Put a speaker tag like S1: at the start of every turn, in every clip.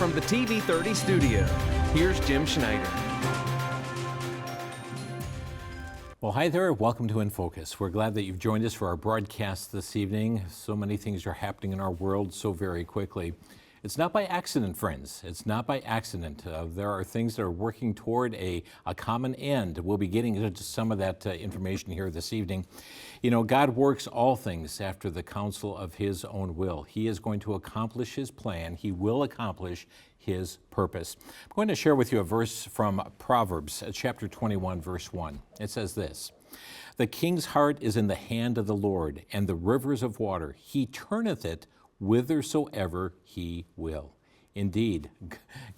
S1: from the TV30 studio, here's Jim Schneider.
S2: Well, hi there. Welcome to inFocus. We're glad that you've joined us for our broadcast this evening. So many things are happening in our world so very quickly. It's not by accident, friends. It's not by accident. There are things that are working toward a common end. We'll be getting into some of that information here this evening. You know, God works all things after the counsel of His own will. He is going to accomplish His plan. He will accomplish His purpose. I'm going to share with you a verse from Proverbs, chapter 21, verse 1. It says this: "The king's heart is in the hand of the Lord, and the rivers of water. He turneth it whithersoever He will." Indeed,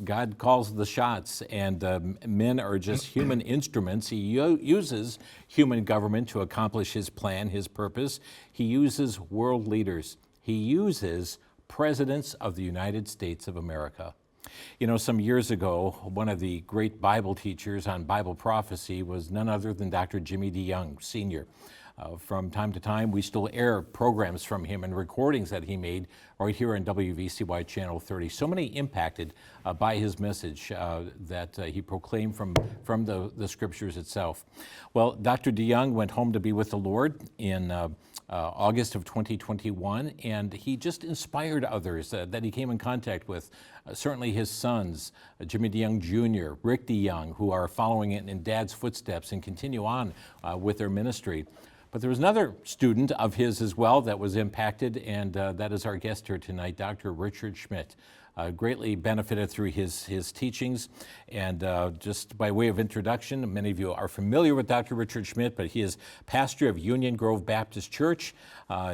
S2: God calls the shots, and men are just human instruments. He uses human government to accomplish His plan, His purpose. He uses world leaders. He uses presidents of the United States of America. You know, some years ago, one of the great Bible teachers on Bible prophecy was none other than Dr. Jimmy DeYoung, Sr. From time to time, we still air programs from him and recordings that he made right here on WVCY Channel 30. So many impacted by his message that he proclaimed from the scriptures itself. Well, Dr. DeYoung went home to be with the Lord in August of 2021, and he just inspired others that he came in contact with. Certainly his sons, Jimmy DeYoung Jr., Rick DeYoung, who are following in Dad's footsteps and continue on with their ministry. But there was another student of his as well that was impacted, and that is our guest here tonight, Dr. Richard Schmidt. Greatly benefited through his teachings. And just by way of introduction, many of you are familiar with Dr. Richard Schmidt, but he is pastor of Union Grove Baptist Church,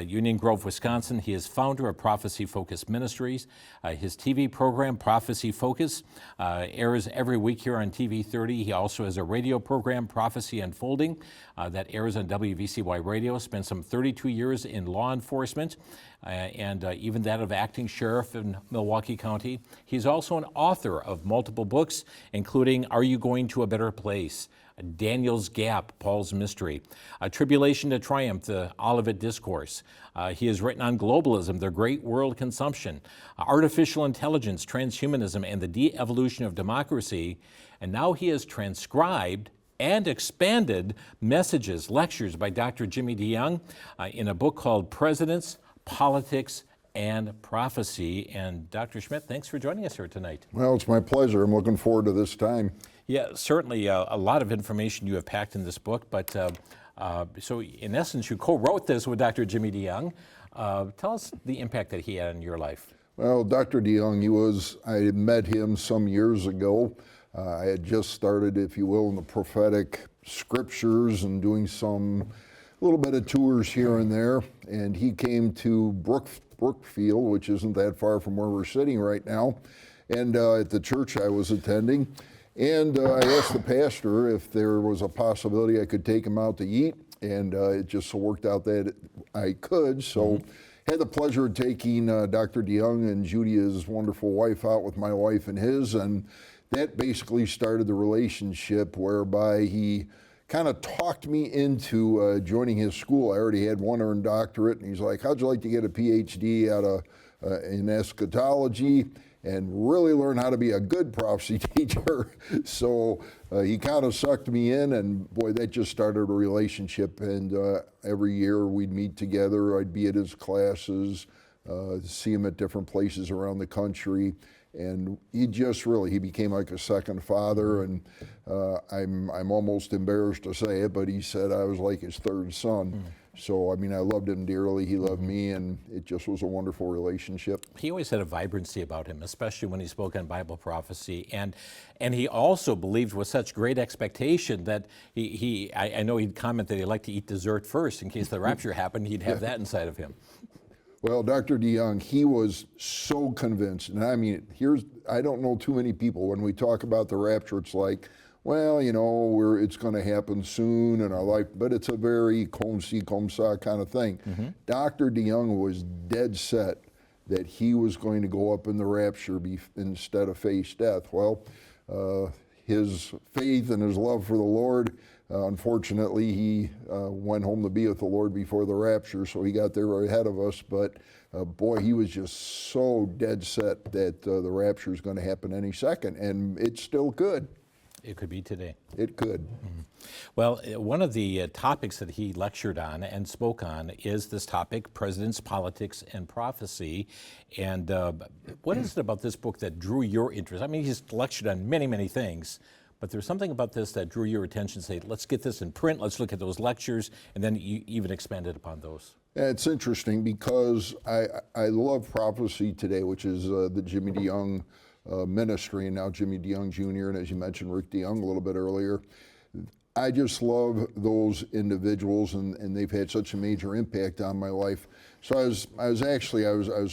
S2: Union Grove, Wisconsin. He is founder of Prophecy Focus Ministries. His TV program, Prophecy Focus, airs every week here on TV30. He also has a radio program, Prophecy Unfolding, that airs on WVCY Radio. Spent some 32 years in law enforcement, and even that of acting sheriff in Milwaukee County. He's also an author of multiple books, including Are You Going to a Better Place?, Daniel's Gap, Paul's Mystery, Tribulation to Triumph, the Olivet Discourse. He has written on globalism, the Great World Consumption, artificial intelligence, transhumanism, and the de-evolution of democracy. And now he has transcribed and expanded messages, lectures by Dr. Jimmy DeYoung in a book called Presidents, Politics, and Prophecy. And Dr. Schmidt, thanks for joining us here tonight.
S3: Well, it's my pleasure. I'm looking forward to this time.
S2: Yeah, certainly a lot of information you have packed in this book, but so in essence, you co-wrote this with Dr. Jimmy DeYoung. Tell us the impact that he had on your life.
S3: Well, Dr. DeYoung, I met him some years ago. I had just started, if you will, in the prophetic scriptures and doing some little bit of tours here and there. And he came to Brookfield, which isn't that far from where we're sitting right now, and at the church I was attending. And I asked the pastor if there was a possibility I could take him out to eat, and it just so worked out that I could. So had the pleasure of taking Dr. DeYoung and Judy, his wonderful wife, out with my wife and his, and that basically started the relationship whereby he kind of talked me into joining his school. I already had one earned doctorate, and he's like, how'd you like to get a PhD out of in eschatology and really learn how to be a good prophecy teacher? So he kind of sucked me in, and boy, that just started a relationship. And every year we'd meet together. I'd be at his classes, see him at different places around the country. And he became like a second father, and I'm almost embarrassed to say it, but he said I was like his third son. So, I mean, I loved him dearly, he loved me, and it just was a wonderful relationship.
S2: He always had a vibrancy about him, especially when he spoke on Bible prophecy, and he also believed with such great expectation that I know he'd comment that he'd like to eat dessert first in case the rapture happened. He'd have that inside of him.
S3: Well, Dr. DeYoung, he was so convinced, and I mean, I don't know too many people, when we talk about the rapture, it's like, well, you know, it's going to happen soon in our life, but it's a very comme ci, comme ça kind of thing. Dr. DeYoung was dead set that he was going to go up in the rapture instead of face death. Well, his faith and his love for the Lord, unfortunately, he went home to be with the Lord before the rapture, so he got there ahead of us. But boy, he was just so dead set that the rapture is going to happen any second, and it still could.
S2: It could be today.
S3: It could.
S2: Well, one of the topics that he lectured on and spoke on is this topic, Presidents, Politics, and Prophecy. And what is it about this book that drew your interest? I mean, he's lectured on many, many things, but there's something about this that drew your attention, say, let's get this in print, let's look at those lectures, and then you even expanded upon those.
S3: Yeah, it's interesting because I love prophecy today, which is the Jimmy DeYoung ministry, and now Jimmy DeYoung Jr., and as you mentioned, Rick DeYoung a little bit earlier. I just love those individuals, and they've had such a major impact on my life. So I was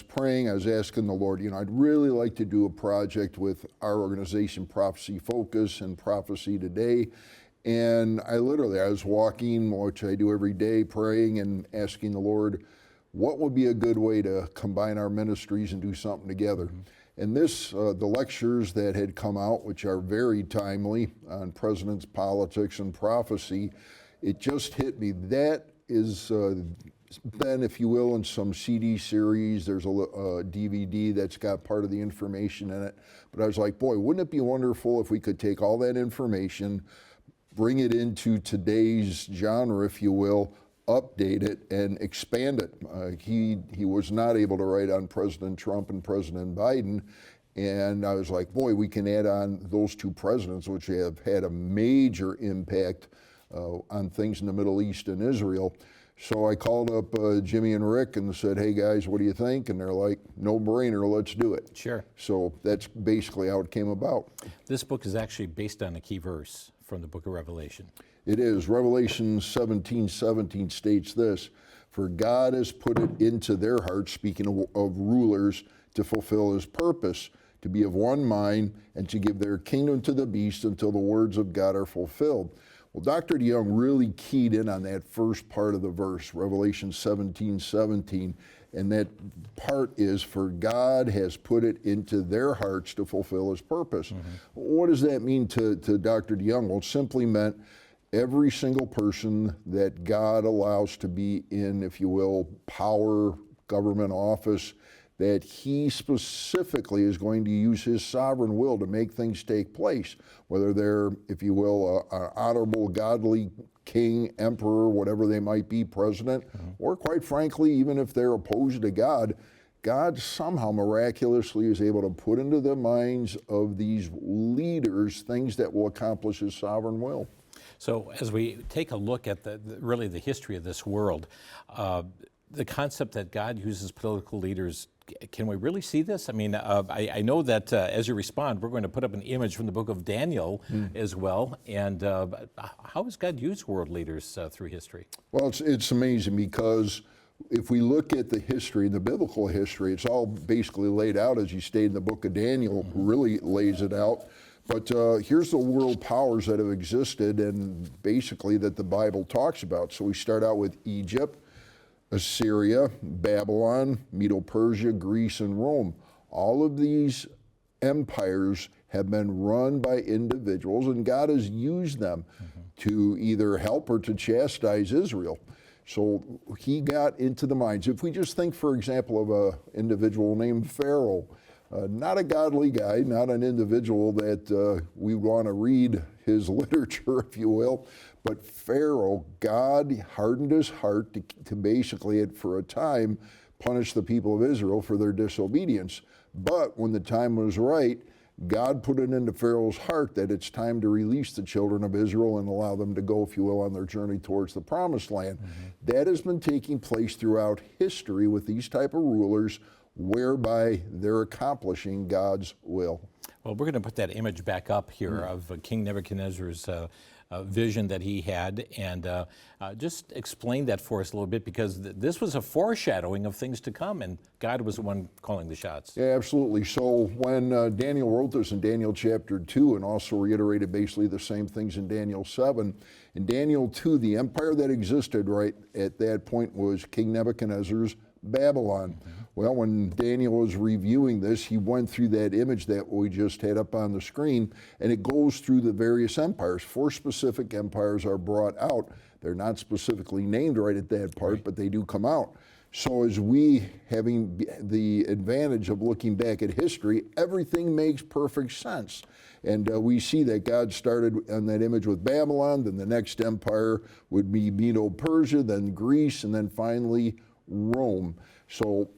S3: praying, I was asking the Lord, I'd really like to do a project with our organization, Prophecy Focus and Prophecy Today. And I was walking, which I do every day, praying and asking the Lord, what would be a good way to combine our ministries and do something together? And the lectures that had come out, which are very timely on presidents, politics, and prophecy, it just hit me. That is been, if you will, in some CD series. There's a DVD that's got part of the information in it. But I was like, boy, wouldn't it be wonderful if we could take all that information, bring it into today's genre, if you will, update it and expand it. He was not able to write on President Trump and President Biden, and I was like, boy, we can add on those two presidents, which have had a major impact on things in the Middle East and Israel. So I called up Jimmy and Rick and said, hey guys, what do you think? And they're like, no brainer, let's do it.
S2: Sure.
S3: So that's basically how it came about.
S2: This book is actually based on a key verse from the book of Revelation.
S3: It is. Revelation 17:17 states this, for God has put it into their hearts, speaking of rulers, to fulfill his purpose, to be of one mind, and to give their kingdom to the beast until the words of God are fulfilled. Well, Dr. DeYoung really keyed in on that first part of the verse, Revelation 17:17, and that part is, for God has put it into their hearts to fulfill his purpose. What does that mean to Dr. DeYoung? Well, it simply meant every single person that God allows to be in, if you will, power, government office, that he specifically is going to use his sovereign will to make things take place, whether they're, if you will, an honorable, godly king, emperor, whatever they might be, president, or quite frankly, even if they're opposed to God, God somehow miraculously is able to put into the minds of these leaders things that will accomplish his sovereign will.
S2: So as we take a look at really the history of this world, the concept that God uses political leaders, can we really see this? I mean, I know that as you respond, we're going to put up an image from the book of Daniel as well. And how has God used world leaders through history? Well,
S3: it's amazing because if we look at the history, the biblical history, it's all basically laid out, as you stated in the book of Daniel, really lays it out. But here's the world powers that have existed and basically that the Bible talks about. So we start out with Egypt, Assyria, Babylon, Medo-Persia, Greece, and Rome. All of these empires have been run by individuals, and God has used them to either help or to chastise Israel. So he got into the minds. If we just think, for example, of an individual named Pharaoh, not a godly guy, not an individual that we want to read his literature, if you will, but Pharaoh, God hardened his heart to basically, for a time, punish the people of Israel for their disobedience. But when the time was right, God put it into Pharaoh's heart that it's time to release the children of Israel and allow them to go, if you will, on their journey towards the promised land. That has been taking place throughout history with these type of rulers, whereby they're accomplishing God's will.
S2: Well, we're going to put that image back up here of King Nebuchadnezzar's vision that he had, and just explain that for us a little bit, because this was a foreshadowing of things to come, and God was the one calling the shots.
S3: Yeah, absolutely. So when Daniel wrote this in Daniel chapter 2, and also reiterated basically the same things in Daniel 7, in Daniel 2, the empire that existed right at that point was King Nebuchadnezzar's Babylon. Well, when Daniel was reviewing this, he went through that image that we just had up on the screen, and it goes through the various empires. 4 specific empires are brought out. They're not specifically named right at that part, but they do come out. So as we having the advantage of looking back at history, everything makes perfect sense. And we see that God started on that image with Babylon, then the next empire would be Medo-Persia, then Greece, and then finally Rome. So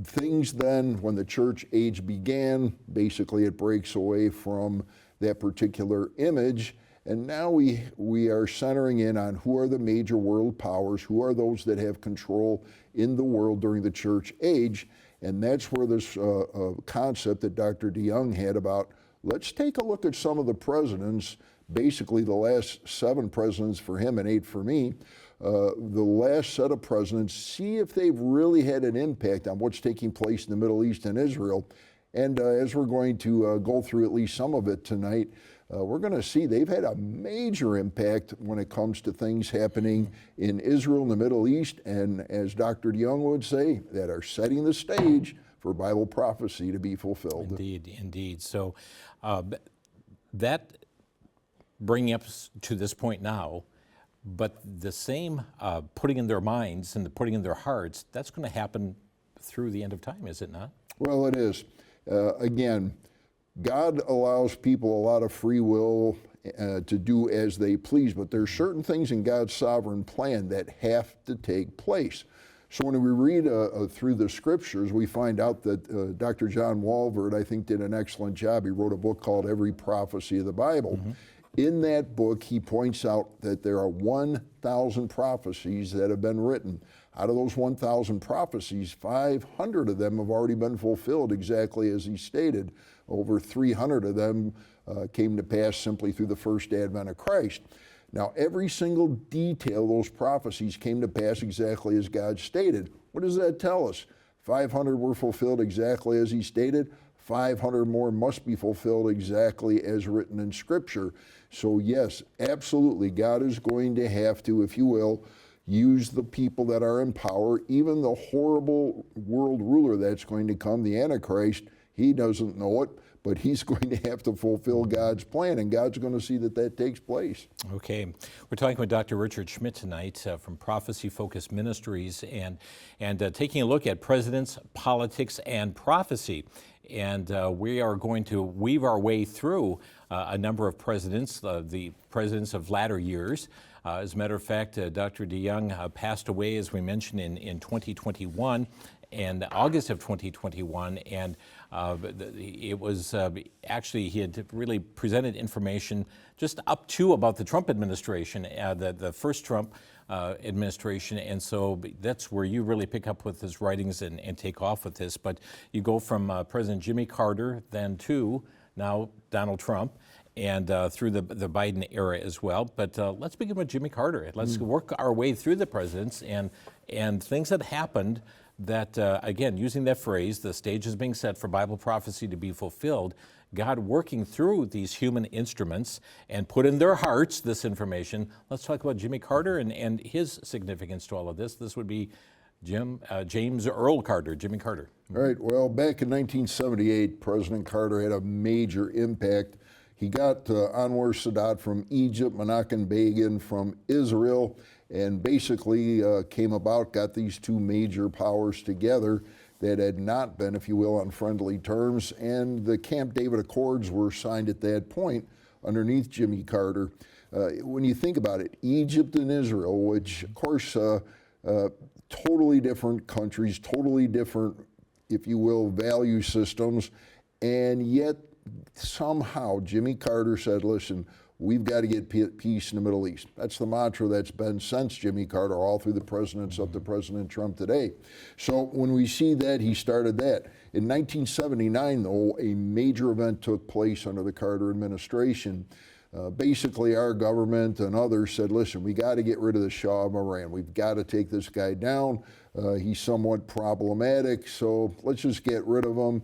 S3: things then, when the church age began, basically it breaks away from that particular image. And now we are centering in on who are the major world powers, who are those that have control in the world during the church age. And that's where this concept that Dr. DeYoung had about, let's take a look at some of the presidents, basically the last 7 presidents for him and 8 for me, the last set of presidents, see if they've really had an impact on what's taking place in the Middle East and Israel. And as we're going to go through at least some of it tonight, we're going to see they've had a major impact when it comes to things happening in Israel and the Middle East, and as Dr. DeYoung would say, that are setting the stage for Bible prophecy to be fulfilled.
S2: Indeed, indeed. So that bringing us to this point now, but the same putting in their minds and the putting in their hearts, that's going to happen through the end of time, is it not?
S3: Well, it is. Again, God allows people a lot of free will to do as they please, but there's certain things in God's sovereign plan that have to take place. So when we read through the scriptures, we find out that Dr. John Walvoord, I think, did an excellent job. He wrote a book called Every Prophecy of the Bible. Mm-hmm. In that book, he points out that there are 1,000 prophecies that have been written. Out of those 1,000 prophecies, 500 of them have already been fulfilled exactly as he stated. Over 300 of them came to pass simply through the first advent of Christ. Now, every single detail of those prophecies came to pass exactly as God stated. What does that tell us? 500 were fulfilled exactly as he stated. 500 more must be fulfilled exactly as written in Scripture. So yes, absolutely, God is going to have to, if you will, use the people that are in power, even the horrible world ruler that's going to come, the Antichrist. He doesn't know it, but he's going to have to fulfill God's plan, and God's going to see that that takes place.
S2: Okay. We're talking with Dr. Richard Schmidt tonight from Prophecy Focus Ministries and taking a look at presidents, politics, and prophecy. And we are going to weave our way through a number of presidents, the presidents of latter years. As a matter of fact, Dr. DeYoung passed away, as we mentioned, in 2021, and August of 2021, and it was actually, he had really presented information just up to about the Trump administration, the first Trump administration, and so that's where you really pick up with his writings and take off with this. But you go from President Jimmy Carter then to now Donald Trump, and through the Biden era as well. But let's begin with Jimmy Carter. Let's work our way through the presidents and things that happened that, again, using that phrase, the stage is being set for Bible prophecy to be fulfilled, God working through these human instruments and put in their hearts this information. Let's talk about Jimmy Carter and his significance to all of this. This would be James Earl Carter, Jimmy Carter.
S3: All right, well, back in 1978, President Carter had a major impact. He got Anwar Sadat from Egypt, Menachem Begin from Israel, and basically came about, got these two major powers together that had not been, if you will, on friendly terms, and the Camp David Accords were signed at that point underneath Jimmy Carter. When you think about it, Egypt and Israel, which of course totally different countries, totally different, if you will, value systems, and yet somehow Jimmy Carter said, listen, we've got to get peace in the Middle East. That's the mantra that's been since Jimmy Carter, all through the presidents up to President Trump today. So when we see that, he started that. In 1979, though, a major event took place under the Carter administration. Basically, our government and others said, listen, we got to get rid of the Shah of Iran. We've got to take this guy down. He's somewhat problematic, so let's just get rid of him.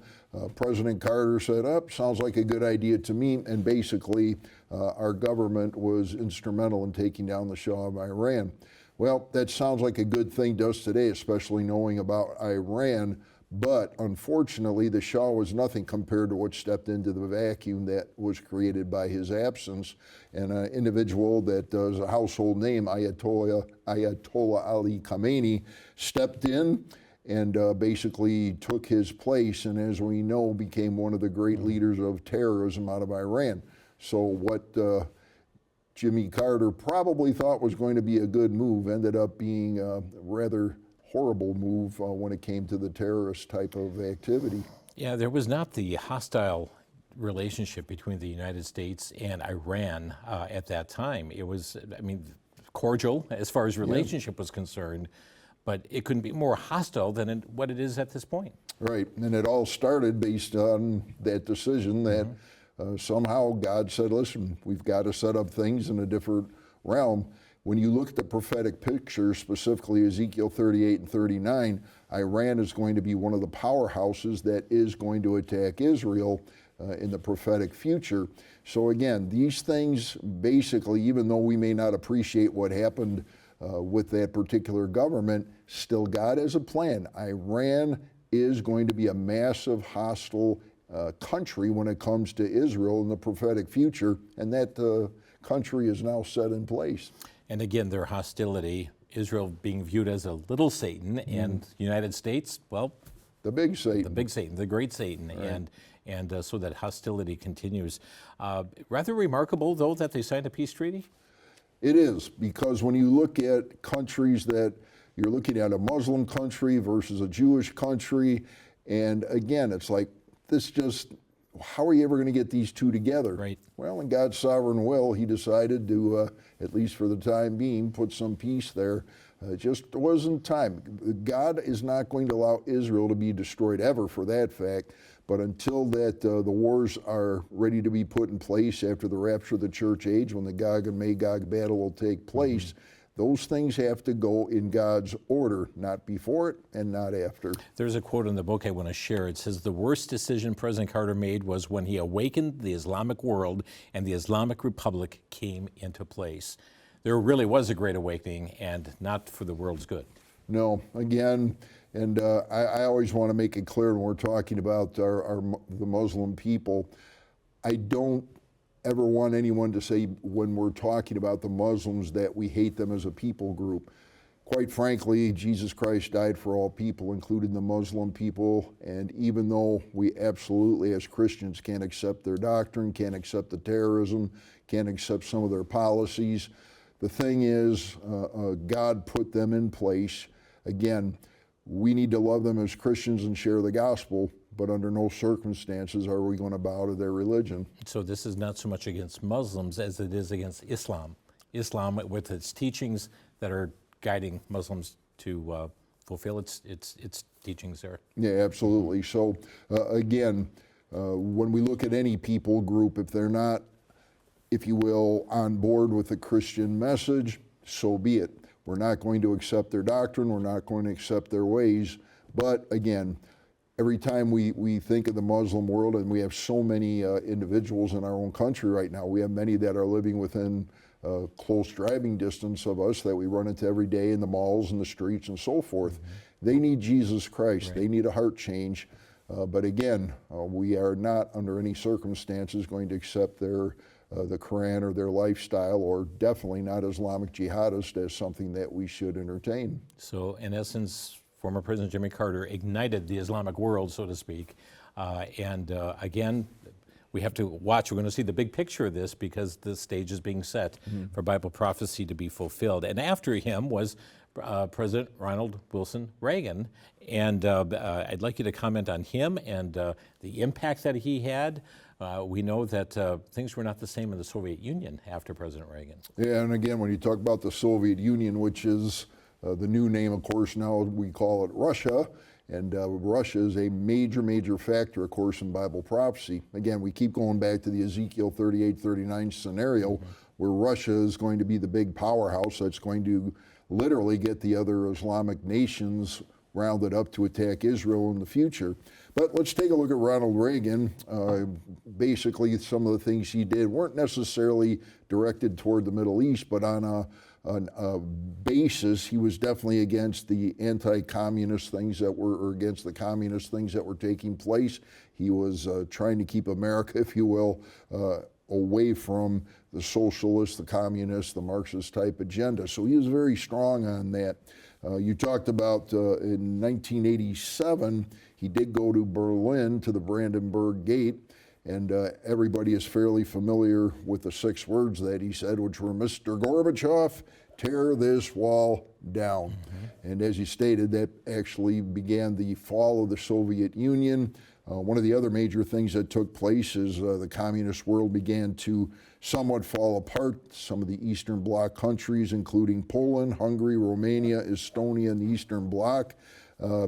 S3: President Carter said, sounds like a good idea to me, and basically our government was instrumental in taking down the Shah of Iran. Well, that sounds like a good thing to us today, especially knowing about Iran, But unfortunately, the Shah was nothing compared to what stepped into the vacuum that was created by his absence. And an individual that is a household name, Ayatollah Ali Khamenei, stepped in and basically took his place, and as we know, became one of the great leaders of terrorism out of Iran. So what Jimmy Carter probably thought was going to be a good move ended up being a rather horrible move when it came to the terrorist type of activity.
S2: Yeah, there was not the hostile relationship between the United States and Iran at that time. It was, I mean, cordial as far as relationship was concerned, but it couldn't be more hostile than what it is at this point.
S3: Right, and it all started based on that decision that somehow God said, listen, we've got to set up things in a different realm. When you look at the prophetic picture, specifically Ezekiel 38 and 39, Iran is going to be one of the powerhouses that is going to attack Israel in the prophetic future. So again, these things basically, even though we may not appreciate what happened with that particular government, still God has a plan. Iran is going to be a massive hostile country when it comes to Israel in the prophetic future, and that country is now set in place.
S2: And again, their hostility, Israel being viewed as a little Satan, and the United States, well,
S3: the big Satan.
S2: The big Satan, the great Satan, right. and so that hostility continues. Rather remarkable, though, that they signed a peace treaty?
S3: It is, because when you look at countries that you're looking at, a Muslim country versus a Jewish country, and again, it's like, this just, how are you ever going to get these two together?
S2: Right.
S3: Well, in God's sovereign will, he decided to, at least for the time being, put some peace there. It just wasn't time. God is not going to allow Israel to be destroyed ever for that fact, but until that the wars are ready to be put in place after the rapture of the church age, when the Gog and Magog battle will take place, those things have to go in God's order, not before it and not after.
S2: There's a quote in the book I want to share. It says, the worst decision President Carter made was when he awakened the Islamic world and the Islamic Republic came into place. There really was a great awakening, and not for the world's good.
S3: No, again, and I always want to make it clear when we're talking about the Muslim people, I don't ever want anyone to say when we're talking about the Muslims that we hate them as a people group. Quite frankly, Jesus Christ died for all people, including the Muslim people, and even though we absolutely as Christians can't accept their doctrine, can't accept the terrorism, can't accept some of their policies, the thing is, God put them in place. Again, we need to love them as Christians and share the gospel, but under no circumstances are we going to bow to their religion.
S2: So this is not so much against Muslims as it is against Islam. Islam with its teachings that are guiding Muslims to fulfill its teachings there.
S3: Yeah, absolutely. So again, when we look at any people group, if they're not, if you will, on board with the Christian message, so be it. We're not going to accept their doctrine, we're not going to accept their ways, but again, every time we think of the Muslim world, and we have so many individuals in our own country right now, we have many that are living within close driving distance of us that we run into every day in the malls and the streets and so forth. They need Jesus Christ. Right. They need a heart change. But again, we are not under any circumstances going to accept their the Quran or their lifestyle, or definitely not Islamic jihadists as something that we should entertain.
S2: So in essence, former President Jimmy Carter ignited the Islamic world, so to speak. Again, we have to watch. We're going to see the big picture of this because the stage is being set for Bible prophecy to be fulfilled. And after him was President Ronald Wilson Reagan. And I'd like you to comment on him and the impact that he had. We know that things were not the same in the Soviet Union after President Reagan.
S3: Yeah, and again, when you talk about the Soviet Union, which is the new name, of course, now we call it Russia, and Russia is a major, major factor, of course, in Bible prophecy. Again, we keep going back to the Ezekiel 38, 39 scenario, where Russia is going to be the big powerhouse that's going to literally get the other Islamic nations rounded up to attack Israel in the future. But let's take a look at Ronald Reagan. Basically, some of the things he did weren't necessarily directed toward the Middle East, but on basis. He was definitely against the anti-communist things that were, or against the communist things that were taking place. He was trying to keep America, if you will, away from the socialist, the communist, the Marxist type agenda. So he was very strong on that. You talked about in 1987, he did go to Berlin to the Brandenburg Gate, and everybody is fairly familiar with the 6 words that he said, which were, "Mr. Gorbachev, tear this wall down." And as you stated, that actually began the fall of the Soviet Union. One of the other major things that took place is the communist world began to somewhat fall apart. Some of the Eastern Bloc countries, including Poland, Hungary, Romania, Estonia, and the Eastern Bloc,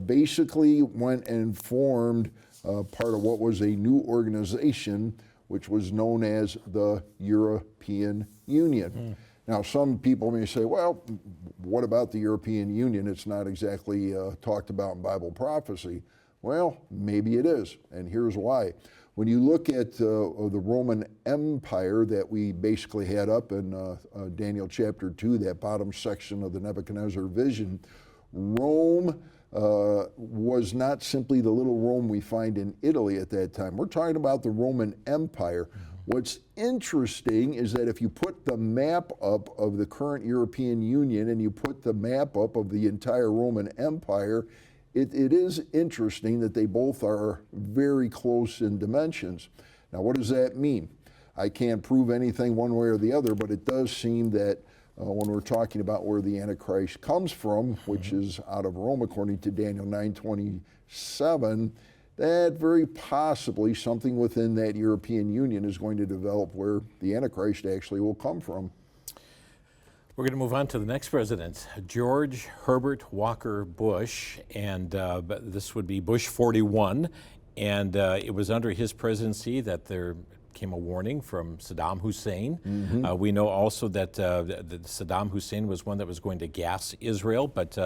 S3: basically went and formed part of what was a new organization, which was known as the European Union. Now, some people may say, well, what about the European Union? It's not exactly talked about in Bible prophecy. Well, maybe it is, and here's why. When you look at the Roman Empire that we basically had up in Daniel chapter 2, that bottom section of the Nebuchadnezzar vision, Rome was not simply the little Rome we find in Italy at that time. We're talking about the Roman Empire. What's interesting is that if you put the map up of the current European Union and you put the map up of the entire Roman Empire, it is interesting that they both are very close in dimensions. Now, what does that mean? I can't prove anything one way or the other, but it does seem that when we're talking about where the Antichrist comes from, which is out of Rome, according to Daniel 9:27, that very possibly something within that European Union is going to develop where the Antichrist actually will come from.
S2: We're going to move on to the next president, George Herbert Walker Bush, and this would be Bush 41, and it was under his presidency that there came a warning from Saddam Hussein. We know also that Saddam Hussein was one that was going to gas Israel, but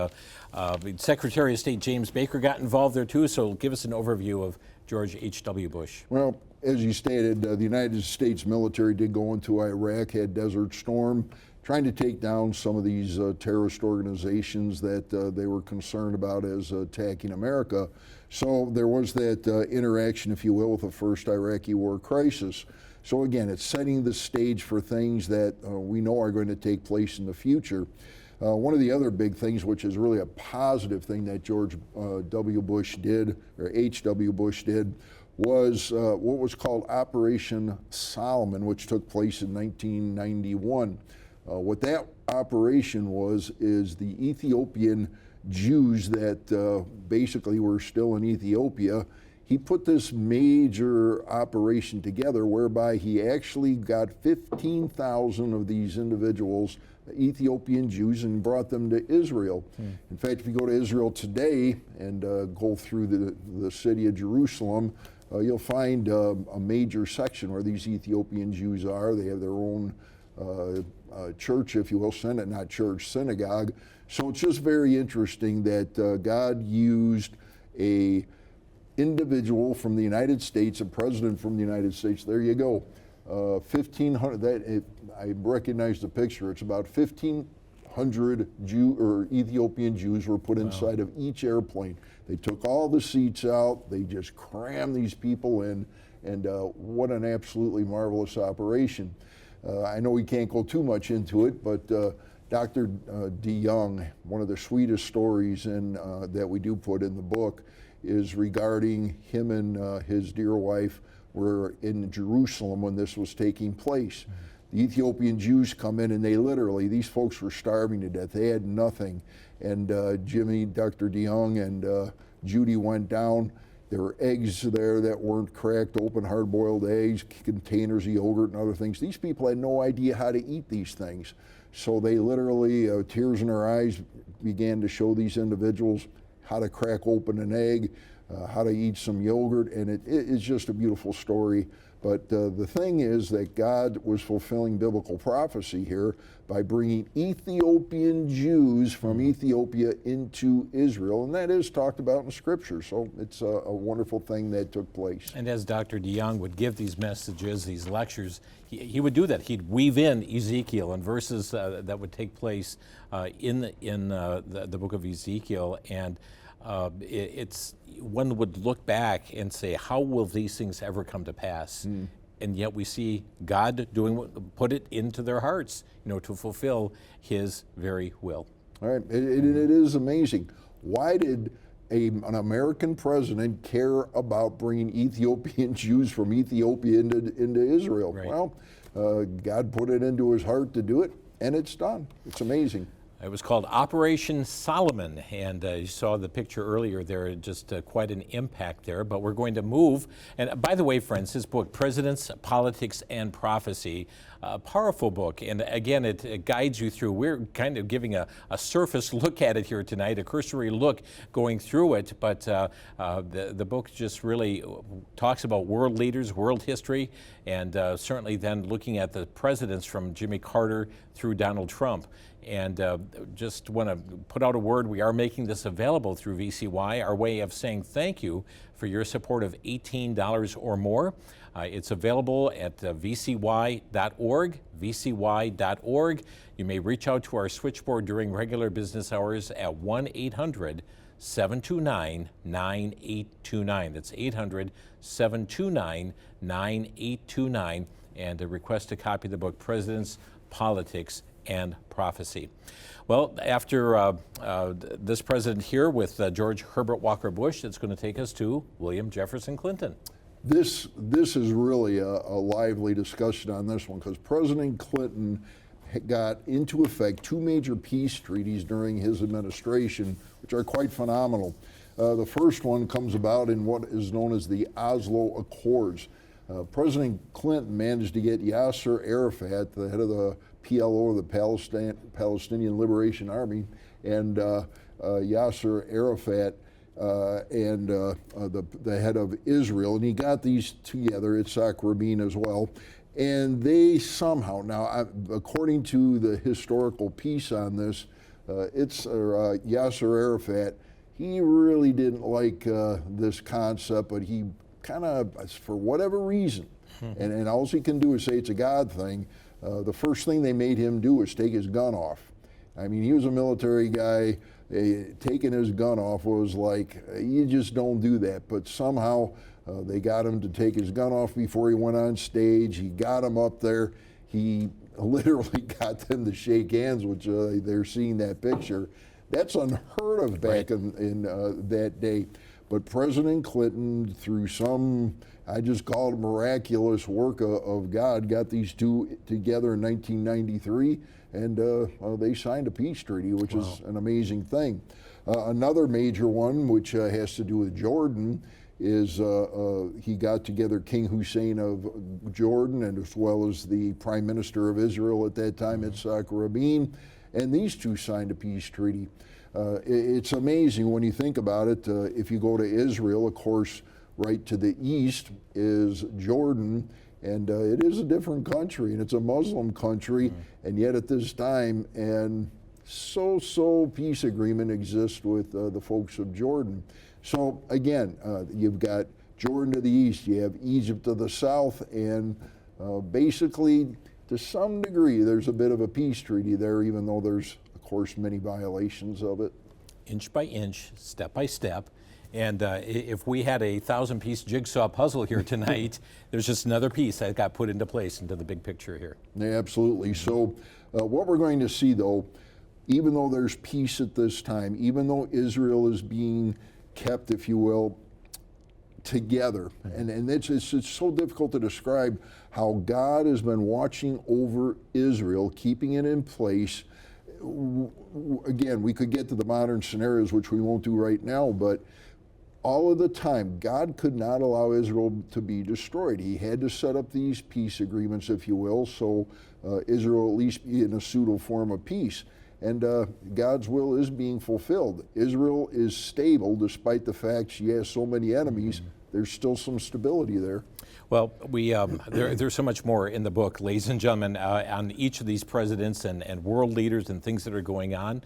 S2: Secretary of State James Baker got involved there too, so give us an overview of George H.W. Bush.
S3: Well, as you stated, the United States military did go into Iraq, had Desert Storm, trying to take down some of these terrorist organizations that they were concerned about as attacking America. So there was that interaction, if you will, with the first Iraqi war crisis. So again, it's setting the stage for things that we know are going to take place in the future. One of the other big things, which is really a positive thing that George W. Bush did, or H.W. Bush did, was what was called Operation Solomon, which took place in 1991. What that operation was is the Ethiopian Jews that basically were still in Ethiopia. He put this major operation together whereby he actually got 15,000 of these individuals, Ethiopian Jews, and brought them to Israel. In fact, if you go to Israel today and go through the city of Jerusalem, you'll find a major section where these Ethiopian Jews are. They have their own church, if you will, synagogue. So it's just very interesting that God used a individual from the United States, a president from the United States. There you go, 1,500. I recognize the picture. It's about 1,500 Ethiopian Jews were put inside of each airplane. They took all the seats out. They just crammed these people in, and what an absolutely marvelous operation. I know we can't go too much into it, but Dr. DeYoung, one of the sweetest stories that we do put in the book, is regarding him and his dear wife were in Jerusalem when this was taking place. The Ethiopian Jews come in and these folks were starving to death. They had nothing. And Dr. DeYoung and Judy went down. There were eggs there that weren't cracked, open hard-boiled eggs, containers of yogurt and other things. These people had no idea how to eat these things. So they literally, tears in their eyes, began to show these individuals how to crack open an egg. how to eat some yogurt, and it's just a beautiful story. But the thing is that God was fulfilling biblical prophecy here by bringing Ethiopian Jews from Ethiopia into Israel, and that is talked about in Scripture. So it's a wonderful thing that took place.
S2: And as Dr. DeYoung would give these messages, these lectures, he would do that. He'd weave in Ezekiel and verses that would take place in the book of Ezekiel, and it's one would look back and say, how will these things ever come to pass? And yet we see God put it into their hearts, to fulfill His very will.
S3: All right, it is amazing. Why did an American president care about bringing Ethiopian Jews from Ethiopia into Israel?
S2: Right.
S3: Well, God put it into his heart to do it, and it's done. It's amazing.
S2: It was called Operation Solomon, and you saw the picture earlier there, just quite an impact there. But we're going to move. And by the way, friends, his book, Presidents, Politics, and Prophecy, a powerful book. And again, it guides you through. We're kind of giving a surface look at it here tonight, a cursory look going through it. But the book just really talks about world leaders, world history, and certainly then looking at the presidents from Jimmy Carter through Donald Trump. And just want to put out a word. We are making this available through VCY, our way of saying thank you for your support of $18 or more. It's available at vcy.org, vcy.org. You may reach out to our switchboard during regular business hours at 1-800-729-9829. That's 800-729-9829, and request a copy of the book, Presidents, Politics, and Prophecy. Well, after this president here with George Herbert Walker Bush, it's going to take us to William Jefferson Clinton.
S3: This is really a lively discussion on this one, because President Clinton got into effect two major peace treaties during his administration, which are quite phenomenal. The first one comes about in what is known as the Oslo Accords. President Clinton managed to get Yasser Arafat, the head of the PLO, the Palestinian Liberation Army, and Yasser Arafat and the head of Israel, and he got these together, Yitzhak Rabin as well, and they somehow, now according to the historical piece on this, Yasser Arafat, he really didn't like this concept, but he kind of, for whatever reason, and all he can do is say it's a God thing. The first thing they made him do was take his gun off. I mean, he was a military guy. Taking his gun off was like, you just don't do that. But somehow they got him to take his gun off before he went on stage. He got him up there. He literally got them to shake hands, which they're seeing that picture. That's unheard of back in that day. But President Clinton, through some, I just call it miraculous work of God, got these two together in 1993, and they signed a peace treaty, which is an amazing thing. Another major one, which has to do with Jordan, is he got together King Hussein of Jordan, and as well as the Prime Minister of Israel at that time, Yitzhak Rabin, and these two signed a peace treaty. It's amazing when you think about it. If you go to Israel, of course, right to the east is Jordan, and it is a different country, and it's a Muslim country, and yet at this time, and so peace agreement exists with the folks of Jordan. So again, you've got Jordan to the east, you have Egypt to the south, and basically, to some degree, there's a bit of a peace treaty there, even though there's, of course, many violations of it.
S2: Inch by inch, step by step. And if we had a 1,000-piece jigsaw puzzle here tonight, there's just another piece that got put into place into the big picture here.
S3: Yeah, absolutely. So what we're going to see, though, even though there's peace at this time, even though Israel is being kept, if you will, together, and it's so difficult to describe how God has been watching over Israel, keeping it in place. Again, we could get to the modern scenarios, which we won't do right now, but all of the time, God could not allow Israel to be destroyed. He had to set up these peace agreements, if you will, so Israel at least be in a pseudo form of peace. and God's will is being fulfilled. Israel is stable despite the fact she has so many enemies. There's still some stability there.
S2: Well, there's so much more in the book, ladies and gentlemen, on each of these presidents and world leaders and things that are going on.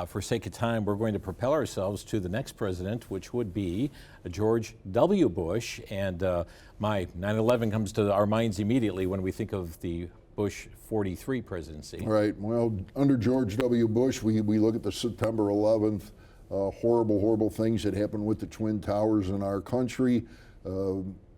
S2: For sake of time, we're going to propel ourselves to the next president, which would be George W. Bush. And my 9/11 comes to our minds immediately when we think of the Bush 43 presidency.
S3: Right. Well, under George W. Bush, we look at the September 11th, horrible things that happened with the Twin Towers in our country.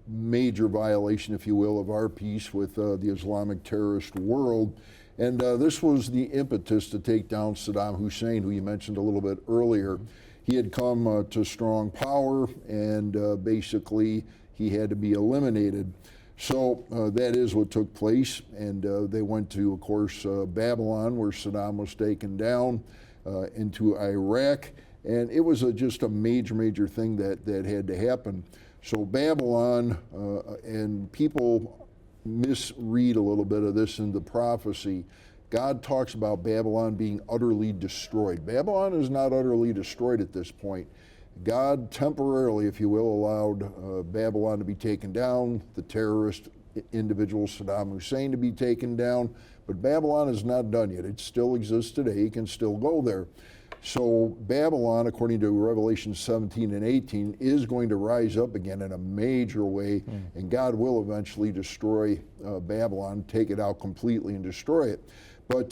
S3: Major violation, if you will, of our peace with the Islamic terrorist world. And this was the impetus to take down Saddam Hussein, who you mentioned a little bit earlier. He had come to strong power, and basically he had to be eliminated. So that is what took place, and they went to, of course, Babylon, where Saddam was taken down, into Iraq, and it was just a major thing that had to happen. So Babylon, and people misread a little bit of this in the prophecy. God talks about Babylon being utterly destroyed. Babylon is not utterly destroyed at this point. God temporarily, if you will, allowed Babylon to be taken down, the terrorist individual Saddam Hussein to be taken down, but Babylon is not done yet. It still exists today. You can still go there. So Babylon, according to Revelation 17 and 18, is going to rise up again in a major way, and God will eventually destroy Babylon, take it out completely and destroy it. But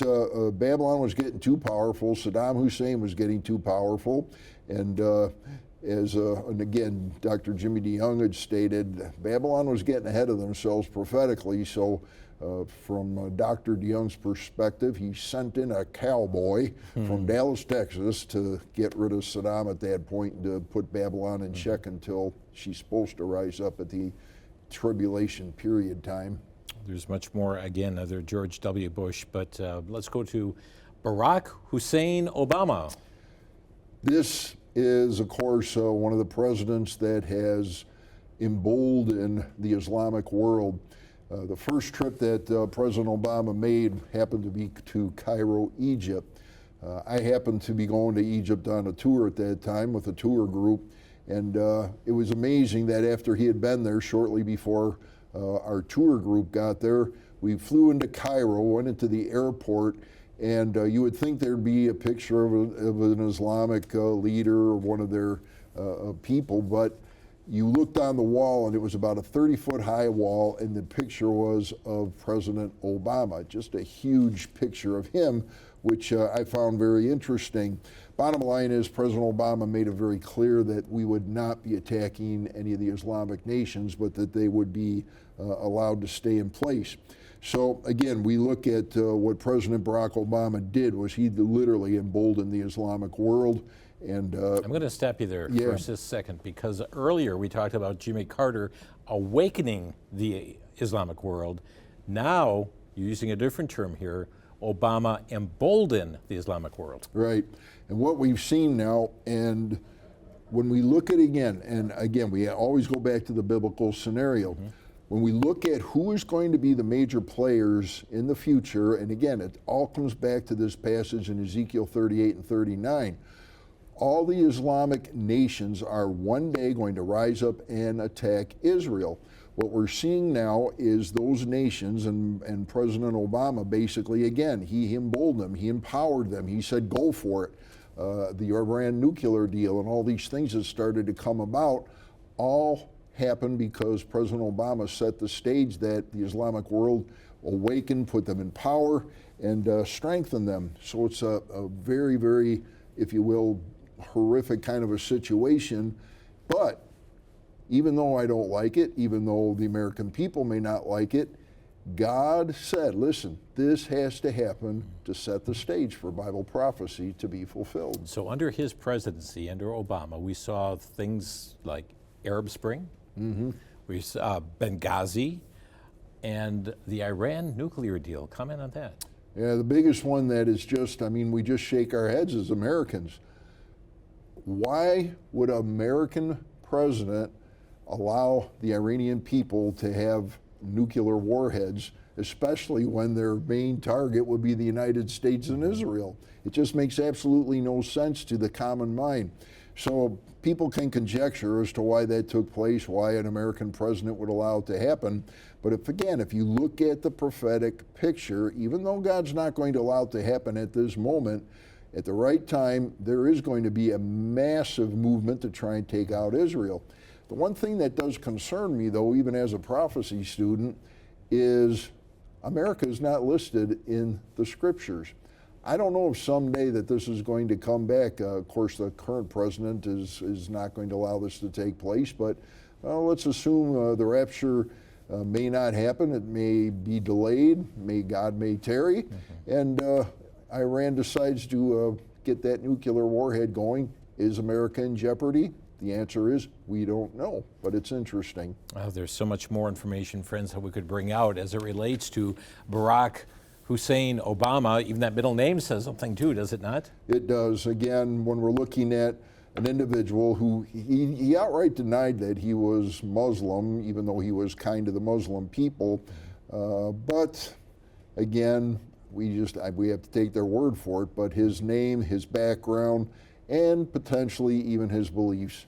S3: Babylon was getting too powerful. Saddam Hussein was getting too powerful. And and again, Dr. Jimmy DeYoung had stated, Babylon was getting ahead of themselves prophetically. So from Dr. DeYoung's perspective, he sent in a cowboy from Dallas, Texas to get rid of Saddam at that point and to put Babylon in check until she's supposed to rise up at the tribulation period time.
S2: There's much more, again, other George W. Bush, but let's go to Barack Hussein Obama.
S3: This is, of course, one of the presidents that has emboldened the Islamic world. The first trip that President Obama made happened to be to Cairo, Egypt. I happened to be going to Egypt on a tour at that time with a tour group, and it was amazing that after he had been there shortly before our tour group got there, we flew into Cairo, went into the airport, and you would think there'd be a picture of an Islamic leader or one of their people, but you looked on the wall and it was about a 30-foot high wall, and the picture was of President Obama, just a huge picture of him, which I found very interesting. Bottom line is President Obama made it very clear that we would not be attacking any of the Islamic nations, but that they would be allowed to stay in place. So again, we look at what President Barack Obama did was he literally emboldened the Islamic world. And
S2: I'm going to stop you there for just a second, because earlier we talked about Jimmy Carter awakening the Islamic world. Now, you're using a different term here, Obama emboldened the Islamic world.
S3: Right. And what we've seen now, and when we look at again, and again, we always go back to the biblical scenario. When we look at who is going to be the major players in the future, and again, it all comes back to this passage in Ezekiel 38 and 39. All the Islamic nations are one day going to rise up and attack Israel. What we're seeing now is those nations, and President Obama basically, again, he emboldened them, he empowered them, he said go for it. The Iran nuclear deal and all these things that started to come about all happened because President Obama set the stage that the Islamic world awakened, put them in power, and strengthened them. So it's a very, if you will, horrific kind of a situation. But even though I don't like it, even though the American people may not like it, God said, listen, this has to happen to set the stage for Bible prophecy to be fulfilled.
S2: So under his presidency, under Obama, we saw things like Arab Spring, we saw Benghazi, and the Iran nuclear deal. Comment on that.
S3: Yeah, the biggest one that is just, I mean, we just shake our heads as Americans. Why would an American president allow the Iranian people to have nuclear warheads especially when their main target would be the United States and Israel. It just makes absolutely no sense to the common mind. So people can conjecture as to why that took place, why an American president would allow it to happen. But if you look at the prophetic picture, even though God's not going to allow it to happen at this moment, at the right time, there is going to be a massive movement to try and take out Israel. The one thing that does concern me, though, even as a prophecy student, is America is not listed in the scriptures. I don't know if someday that this is going to come back. Of course, the current president is not going to allow this to take place, but let's assume the rapture may not happen. It may be delayed. God may tarry. And Iran decides to get that nuclear warhead going. Is America in jeopardy? The answer is we don't know, but it's interesting.
S2: There's so much more information, friends, that we could bring out as it relates to Barack Hussein Obama. Even that middle name says something too, does it not?
S3: It does. Again, when we're looking at an individual who he outright denied that he was Muslim, even though he was kind of the Muslim people. But again, we have to take their word for it. But his name, his background, and potentially even his beliefs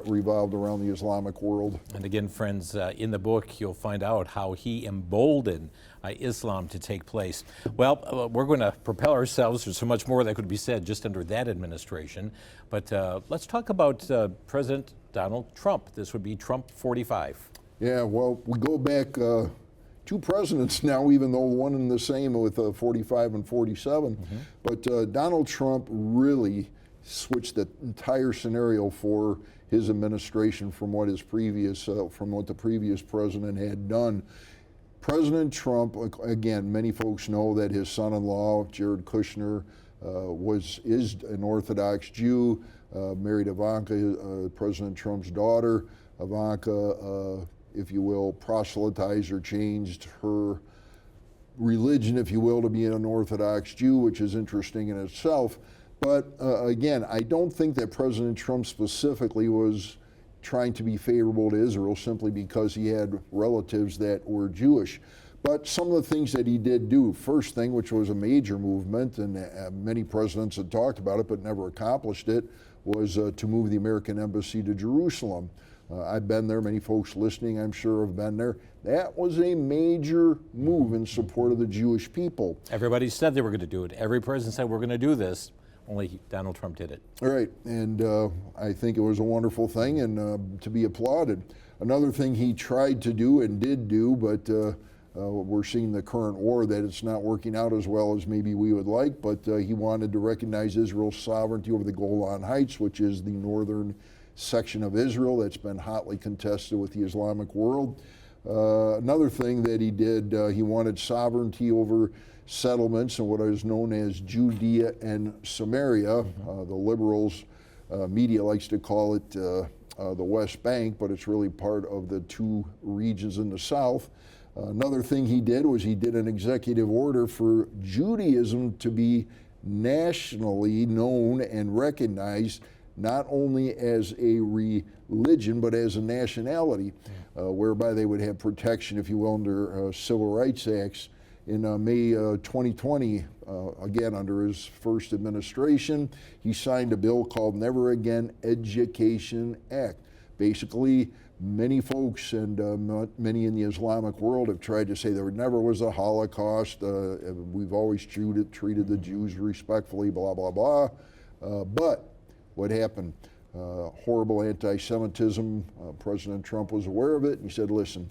S3: revolved around the Islamic world.
S2: And again, friends, in the book, you'll find out how he emboldened Islam to take place. Well, we're going to propel ourselves. There's so much more that could be said just under that administration. But let's talk about President Donald Trump. This would be Trump 45.
S3: Yeah, well, we go back two presidents now, even though one and the same with 45 and 47. But Donald Trump really switched the entire scenario for his administration from what the previous president had done. President Trump, again, many folks know that his son-in-law, Jared Kushner, is an Orthodox Jew, married Ivanka, President Trump's daughter. Ivanka, if you will, proselytized or changed her religion, if you will, to be an Orthodox Jew, which is interesting in itself. But again, I don't think that President Trump specifically was trying to be favorable to Israel simply because he had relatives that were Jewish. But some of the things that he did do, first thing, which was a major movement, and many presidents had talked about it but never accomplished it, was to move the American embassy to Jerusalem. I've been there, many folks listening I'm sure have been there. That was a major move in support of the Jewish people.
S2: Everybody said they were going to do it. Every president said we're going to do this. Only Donald Trump did it.
S3: All right, and I think it was a wonderful thing and to be applauded. Another thing he tried to do and did do, but we're seeing the current war that it's not working out as well as maybe we would like, but he wanted to recognize Israel's sovereignty over the Golan Heights, which is the northern section of Israel that's been hotly contested with the Islamic world. Another thing that he did, he wanted sovereignty over settlements in what is known as Judea and Samaria. The liberals, media likes to call it the West Bank, but it's really part of the two regions in the south. Another thing he did was he did an executive order for Judaism to be nationally known and recognized not only as a religion but as a nationality, whereby they would have protection, if you will, under civil rights acts. In May 2020, again under his first administration, he signed a bill called Never Again Education Act. Basically, many folks and many in the Islamic world have tried to say there never was a Holocaust. We've always treated the Jews respectfully, blah, blah, blah. But what happened? Horrible anti-Semitism. President Trump was aware of it, and he said, listen,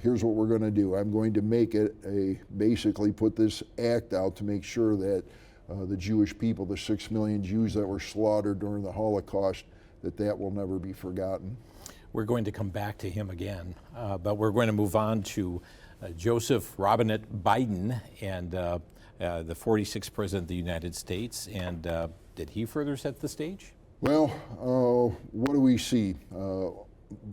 S3: here's what we're going to do. I'm going to make it basically put this act out to make sure that the Jewish people, the 6 million Jews that were slaughtered during the Holocaust, that will never be forgotten.
S2: We're going to come back to him again, but we're going to move on to Joseph Robinette Biden and the 46th President of the United States. And did he further set the stage?
S3: Well, what do we see?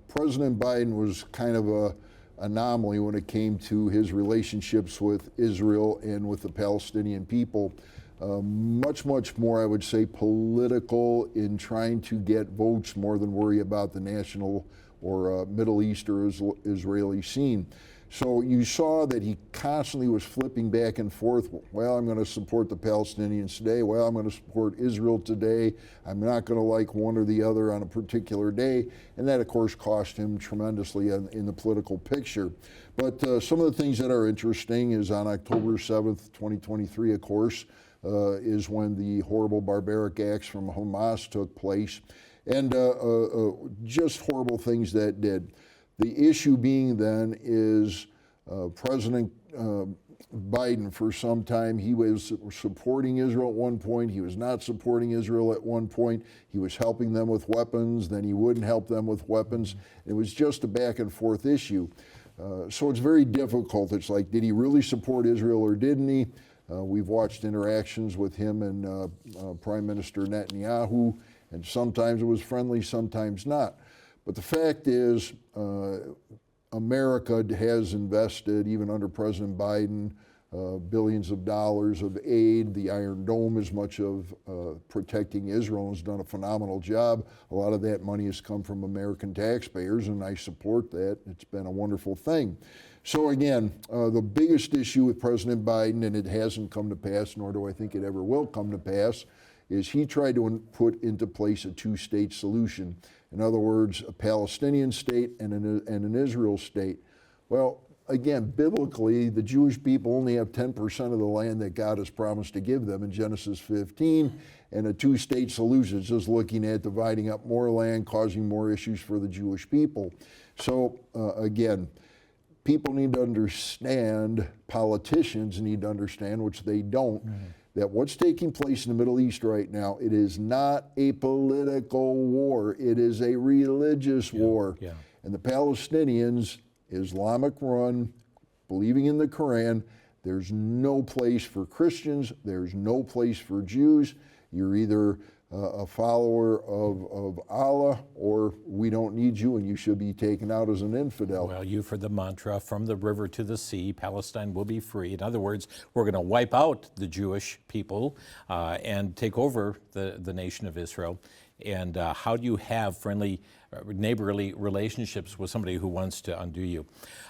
S3: President Biden was kind of an anomaly when it came to his relationships with Israel and with the Palestinian people. Much more, I would say, political in trying to get votes more than worry about the national or Middle East or Israeli scene. So you saw that he constantly was flipping back and forth. Well, I'm going to support the Palestinians today. Well, I'm going to support Israel today. I'm not going to like one or the other on a particular day. And that, of course, cost him tremendously in the political picture. But some of the things that are interesting is on October 7th, 2023, of course, is when the horrible barbaric acts from Hamas took place. And just horrible things that did. The issue being then is President Biden, for some time, he was supporting Israel at one point. He was not supporting Israel at one point. He was helping them with weapons. Then he wouldn't help them with weapons. It was just a back and forth issue. So it's very difficult. It's like, did he really support Israel or didn't he? We've watched interactions with him and Prime Minister Netanyahu, and sometimes it was friendly, sometimes not. But the fact is, America has invested, even under President Biden, billions of dollars of aid. The Iron Dome is much of protecting Israel and has done a phenomenal job. A lot of that money has come from American taxpayers, and I support that. It's been a wonderful thing. So again, the biggest issue with President Biden, and it hasn't come to pass, nor do I think it ever will come to pass, is he tried to put into place a two-state solution. In other words, a Palestinian state and an Israel state. Well, again, biblically, the Jewish people only have 10% of the land that God has promised to give them in Genesis 15, and a two-state solution is just looking at dividing up more land, causing more issues for the Jewish people. So again, people need to understand, politicians need to understand, which they don't, that what's taking place in the Middle East right now, it is not a political war, it is a religious war. And the Palestinians, Islamic run, believing in the Quran, there's no place for Christians, there's no place for Jews. You're either a follower of Allah, or we don't need you and you should be taken out as an infidel.
S2: Well, you've heard the mantra, from the river to the sea, Palestine will be free. In other words, we're going to wipe out the Jewish people and take over the nation of Israel. And how do you have friendly, neighborly relationships with somebody who wants to undo you?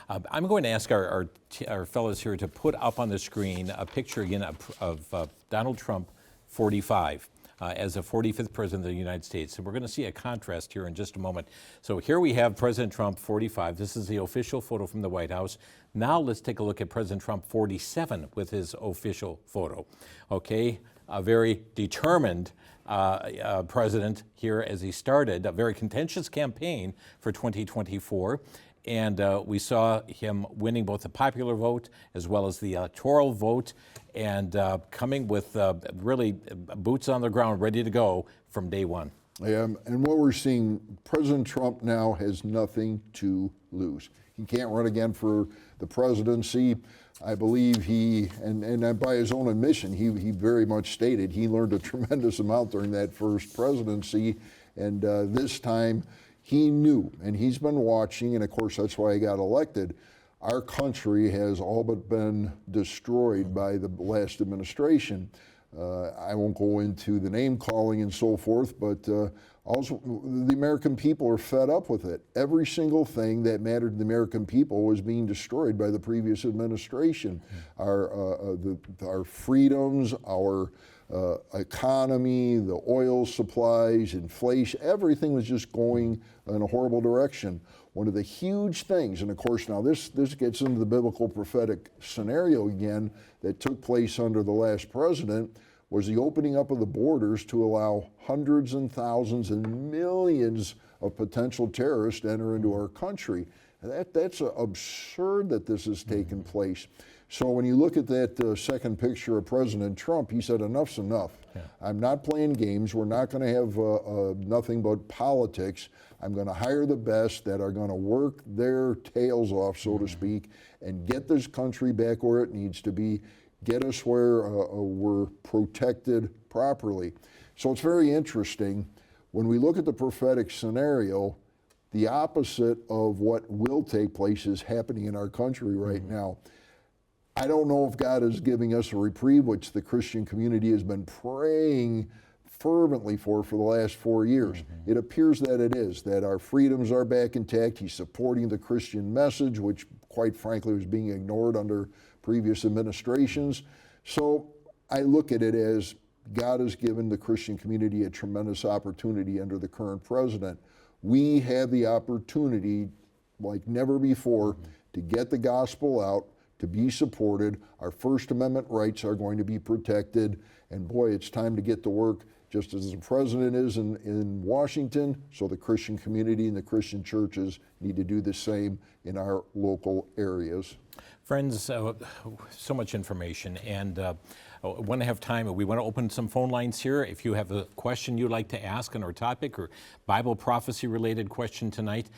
S2: I'm going to ask our fellows here to put up on the screen a picture again of Donald Trump, 45. As the 45th president of the United States. And we're going to see a contrast here in just a moment. So here we have President Trump, 45. This is the official photo from the White House. Now let's take a look at President Trump, 47, with his official photo. Okay, a very determined president here as he started a very contentious campaign for 2024. And we saw him winning both the popular vote as well as the electoral vote, and coming with really boots on the ground, ready to go from day one.
S3: And what we're seeing, President Trump now has nothing to lose. He can't run again for the presidency. I believe he, and by his own admission, he very much stated he learned a tremendous amount during that first presidency, and this time, he knew, and he's been watching, and of course that's why he got elected. Our country has all but been destroyed by the last administration. I won't go into the name calling and so forth, but also the American people are fed up with it. Every single thing that mattered to the American people was being destroyed by the previous administration. Our freedoms, our economy, the oil supplies, inflation, everything was just going in a horrible direction. One of the huge things, and of course now this gets into the biblical prophetic scenario again that took place under the last president, was the opening up of the borders to allow hundreds and thousands and millions of potential terrorists to enter into our country. And that's absurd that this has taken place. So when you look at that second picture of President Trump, he said, enough's enough. I'm not playing games. We're not going to have nothing but politics. I'm going to hire the best that are going to work their tails off, so to speak, and get this country back where it needs to be, get us where we're protected properly. So it's very interesting. When we look at the prophetic scenario, the opposite of what will take place is happening in our country right now. I don't know if God is giving us a reprieve, which the Christian community has been praying fervently for the last 4 years. It appears that it is, that our freedoms are back intact. He's supporting the Christian message, which quite frankly was being ignored under previous administrations. So I look at it as God has given the Christian community a tremendous opportunity under the current president. We have the opportunity, like never before, to get the gospel out, to be supported. Our First Amendment rights are going to be protected. And boy, it's time to get to work, just as the president is in Washington, so the Christian community and the Christian churches need to do the same in our local areas.
S2: Friends, so much information, and want to have time. We want to open some phone lines here. If you have a question you'd like to ask on our topic or Bible prophecy related question tonight,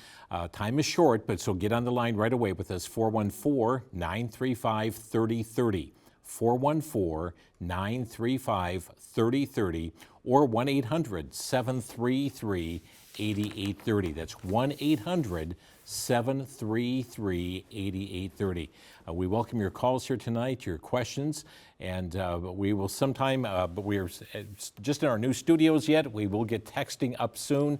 S2: time is short, but so get on the line right away with us, 414-935-3030. 414-935-3030 or 1-800-733-8830. That's 1-800-733-8830. We welcome your calls here tonight, your questions, and we will sometime, but we are just in our new studios yet. We will get texting up soon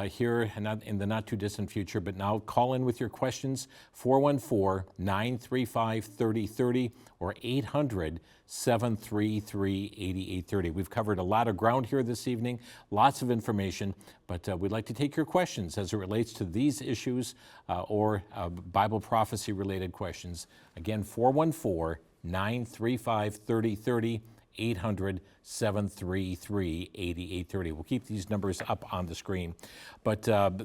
S2: here in the not too distant future, but now call in with your questions, 414-935-3030 or 800-733-8830. We've covered a lot of ground here this evening, lots of information, but we'd like to take your questions as it relates to these issues or Bible prophecy related questions. Again, 414-935-3030, 800-733-8830. We'll keep these numbers up on the screen. But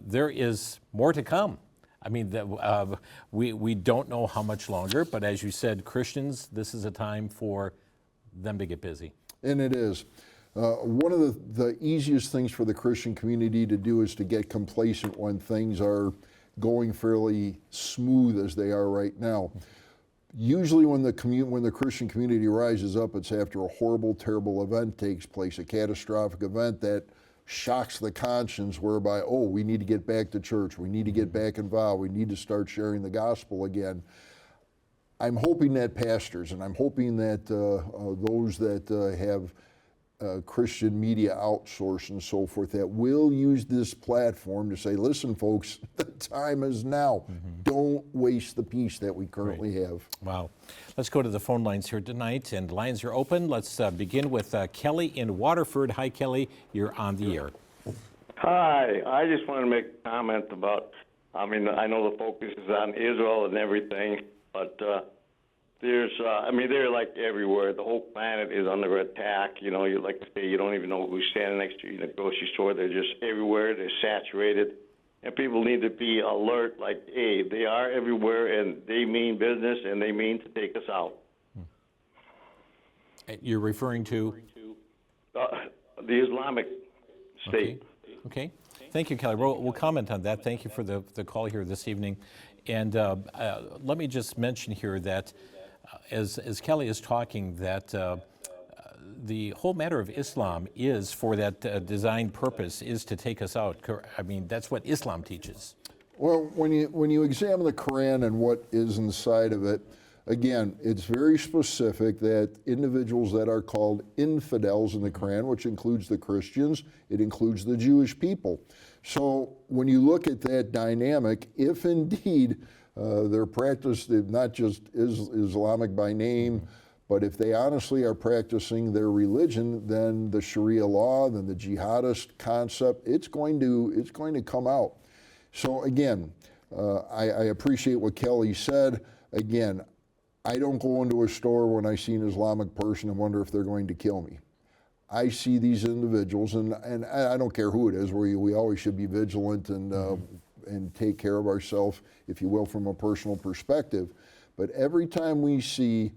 S2: there is more to come. I mean, we don't know how much longer, but as you said, Christians, this is a time for them to get busy.
S3: And it is. One of the easiest things for the Christian community to do is to get complacent when things are going fairly smooth as they are right now. Usually when the Christian community rises up, it's after a horrible, terrible event takes place, a catastrophic event that shocks the conscience, whereby, oh, we need to get back to church, we need to get back involved, we need to start sharing the gospel again. I'm hoping that pastors, and I'm hoping that those that have Christian media outsourced and so forth, that will use this platform to say, listen, folks, the time is now. Don't waste the peace that we currently have.
S2: Wow. Let's go to the phone lines here tonight, and lines are open. Let's begin with Kelly in Waterford. Hi, Kelly. You're on the air.
S4: Hi. I just want to make a comment about, I mean, I know the focus is on Israel and everything, but they're like everywhere. The whole planet is under attack. You know, you like to say, you don't even know who's standing next to you in the grocery store. They're just everywhere. They're saturated. And people need to be alert, like, hey, they are everywhere, and they mean business, and they mean to take us out.
S2: You're referring to?
S4: The Islamic State.
S2: Okay. Thank you, Kelly. We'll comment on that. Thank you for the call here this evening. And let me just mention here that as Kelly is talking, that the whole matter of Islam is, for that designed purpose, is to take us out. I mean, that's what Islam teaches.
S3: Well, when you examine the Quran and what is inside of it, again, it's very specific that individuals that are called infidels in the Quran, which includes the Christians, it includes the Jewish people. So when you look at that dynamic, if indeed they're practiced not just Islamic by name, but if they honestly are practicing their religion, then the Sharia law, then the jihadist concept, it's going to come out. So again, I appreciate what Kelly said. Again, I don't go into a store when I see an Islamic person and wonder if they're going to kill me. I see these individuals, and I don't care who it is, we always should be vigilant and take care of ourselves, if you will, from a personal perspective. But every time we see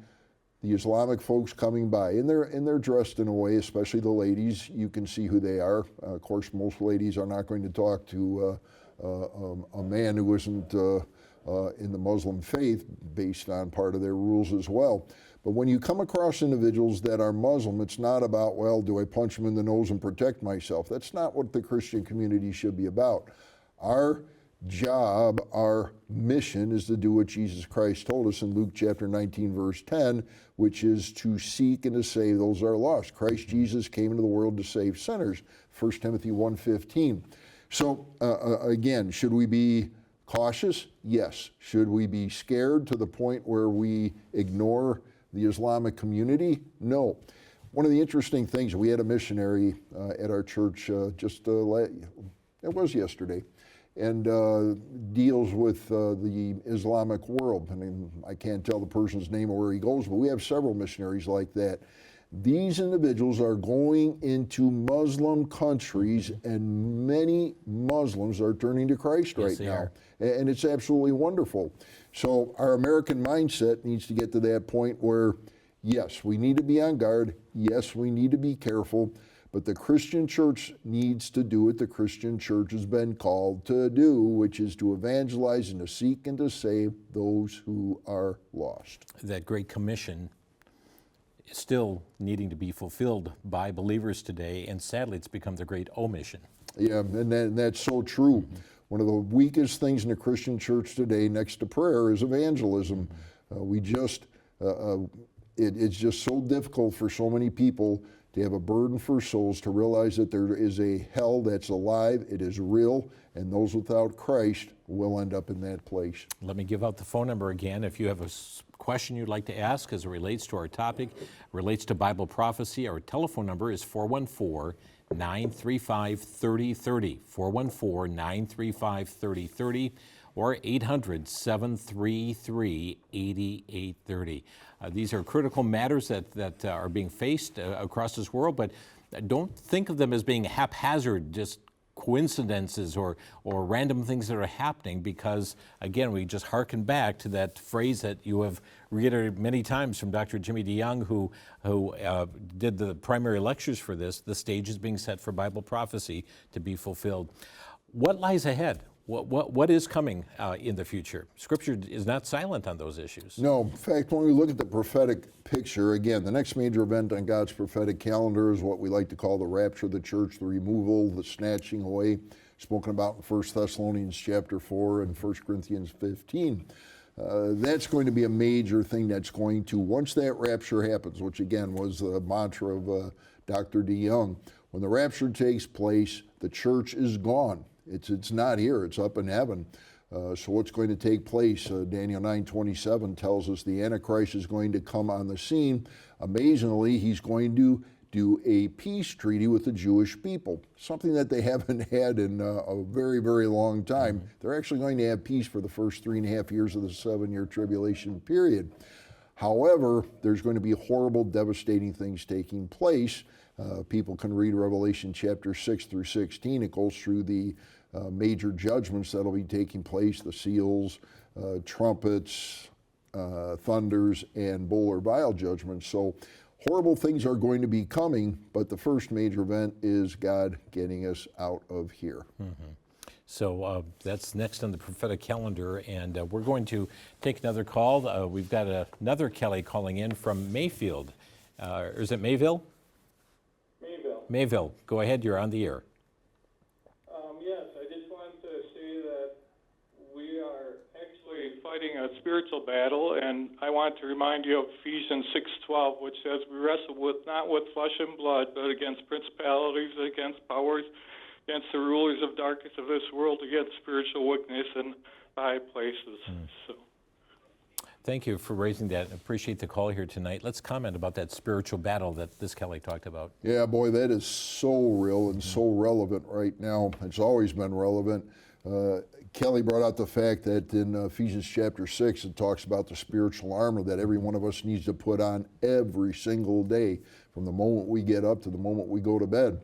S3: the Islamic folks coming by, and they're dressed in a way, especially the ladies, you can see who they are. Of course, most ladies are not going to talk to a man who isn't in the Muslim faith, based on part of their rules as well. But when you come across individuals that are Muslim, it's not about, well, do I punch them in the nose and protect myself? That's not what the Christian community should be about. Our job, our mission is to do what Jesus Christ told us in Luke chapter 19, verse 10, which is to seek and to save those that are lost. Christ Jesus came into the world to save sinners, 1 Timothy 1:15. So again, should we be cautious? Yes. Should we be scared to the point where we ignore the Islamic community? No. One of the interesting things, we had a missionary at our church it was yesterday, and deals with the Islamic world. I mean, I can't tell the person's name or where he goes, but we have several missionaries like that. These individuals are going into Muslim countries, and many Muslims are turning to Christ right now. And it's absolutely wonderful. So our American mindset needs to get to that point where, yes, we need to be on guard. Yes, we need to be careful. But the Christian church needs to do what the Christian church has been called to do, which is to evangelize and to seek and to save those who are lost.
S2: That Great Commission is still needing to be fulfilled by believers today, and sadly it's become the Great Omission. Yeah,
S3: and that's so true. Mm-hmm. One of the weakest things in the Christian church today, next to prayer, is evangelism. It's just so difficult for so many people to have a burden for souls, to realize that there is a hell that's alive, it is real, and those without Christ will end up in that place.
S2: Let me give out the phone number again. If you have a question you'd like to ask as it relates to our topic, relates to Bible prophecy, our telephone number is 414-935-3030, 414-935-3030, or 800-733-8830. These are critical matters that are being faced across this world, but don't think of them as being haphazard, just coincidences or random things that are happening, because, again, we just hearken back to that phrase that you have reiterated many times from Dr. Jimmy DeYoung, who did the primary lectures for this. The stage is being set for Bible prophecy to be fulfilled. What lies ahead? What is coming in the future? Scripture is not silent on those issues.
S3: No. In fact, when we look at the prophetic picture, again, the next major event on God's prophetic calendar is what we like to call the rapture of the church, the removal, the snatching away, spoken about in 1 Thessalonians chapter 4 and 1 Corinthians 15. That's going to be a major thing that's going to, once that rapture happens, which again was the mantra of Dr. DeYoung, when the rapture takes place, the church is gone. It's not here, it's up in heaven. So what's going to take place? Daniel 9:27 tells us the Antichrist is going to come on the scene. Amazingly, he's going to do a peace treaty with the Jewish people, something that they haven't had in a very, very long time. They're actually going to have peace for the first 3.5 years of the 7-year tribulation period. However, there's going to be horrible, devastating things taking place. People can read Revelation chapter 6 through 16. It goes through the major judgments that'll be taking place, the seals, trumpets, thunders, and bowl or vial judgments. So horrible things are going to be coming, but the first major event is God getting us out of here.
S2: Mm-hmm. So that's next on the prophetic calendar, and we're going to take another call. We've got another Kelly calling in from Mayfield. Is it Mayville? Mayville, go ahead, you're on the air.
S5: Yes, I just wanted to say that we are actually fighting a spiritual battle, and I want to remind you of Ephesians 6:12, which says, we wrestle not with flesh and blood, but against principalities, against powers, against the rulers of darkness of this world, against spiritual wickedness in high places. So.
S2: Thank you for raising that. I appreciate the call here tonight. Let's comment about that spiritual battle that this Kelly talked about.
S3: Yeah, boy, that is so real and so relevant right now. It's always been relevant. Kelly brought out the fact that in Ephesians chapter 6, it talks about the spiritual armor that every one of us needs to put on every single day, from the moment we get up to the moment we go to bed.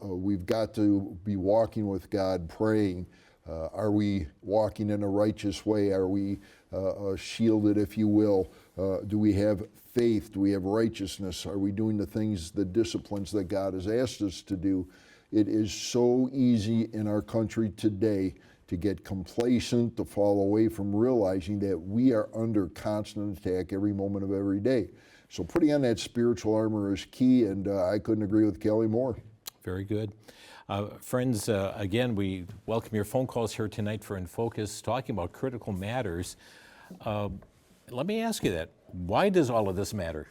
S3: We've got to be walking with God, praying. Are we walking in a righteous way? Are we shielded, if you will? Do we have faith? Do we have righteousness? Are we doing the things, the disciplines that God has asked us to do? It is so easy in our country today to get complacent, to fall away from realizing that we are under constant attack every moment of every day. So putting on that spiritual armor is key, and I couldn't agree with Kelly more.
S2: Very good. Friends, again, we welcome your phone calls here tonight for inFocus, talking about critical matters. Let me ask you that. Why does all of this matter?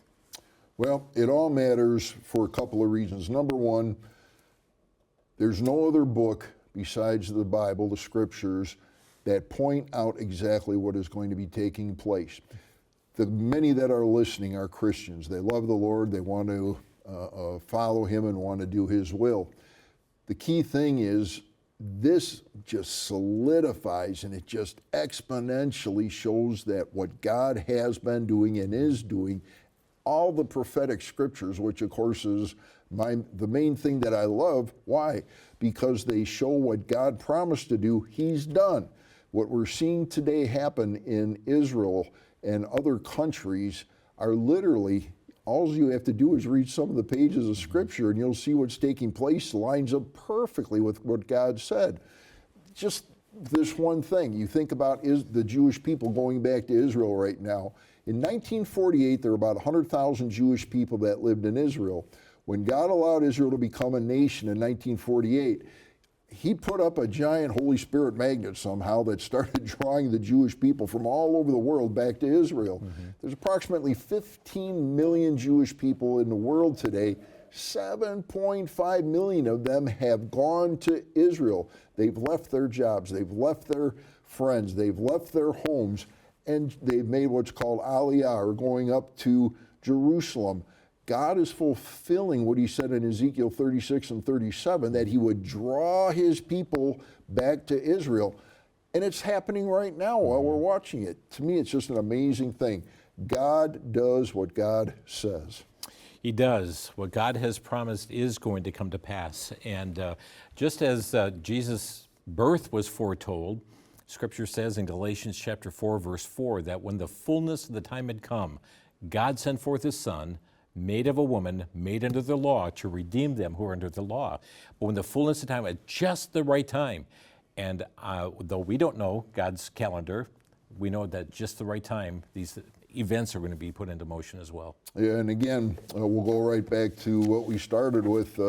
S3: Well, it all matters for a couple of reasons. Number one, there's no other book besides the Bible, the Scriptures, that point out exactly what is going to be taking place. The many that are listening are Christians. They love the Lord. They want to follow Him and want to do His will. The key thing is this just solidifies and it just exponentially shows that what God has been doing and is doing, all the prophetic scriptures, which of course is the main thing that I love. Why? Because they show what God promised to do, He's done. What we're seeing today happen in Israel and other countries are literally, all you have to do is read some of the pages of Scripture and you'll see what's taking place lines up perfectly with what God said. Just this one thing, you think about is the Jewish people going back to Israel right now. In 1948, there were about 100,000 Jewish people that lived in Israel. When God allowed Israel to become a nation in 1948, He put up a giant Holy Spirit magnet somehow that started drawing the Jewish people from all over the world back to Israel. There's approximately 15 million Jewish people in the world today. 7.5 million of them have gone to Israel. They've left their jobs, they've left their friends, they've left their homes, and they've made what's called Aliyah, or going up to Jerusalem. God is fulfilling what He said in Ezekiel 36 and 37, that He would draw His people back to Israel. And it's happening right now while we're watching it. To me, it's just an amazing thing. God does what God says.
S2: He does. What God has promised is going to come to pass. And just as Jesus' birth was foretold, Scripture says in Galatians chapter 4, verse 4, that when the fullness of the time had come, God sent forth His Son, made of a woman, made under the law, to redeem them who are under the law. But when the fullness of time, at just the right time, and though we don't know God's calendar, we know that just the right time, these events are going to be put into motion as well.
S3: Yeah, and again, we'll go right back to what we started with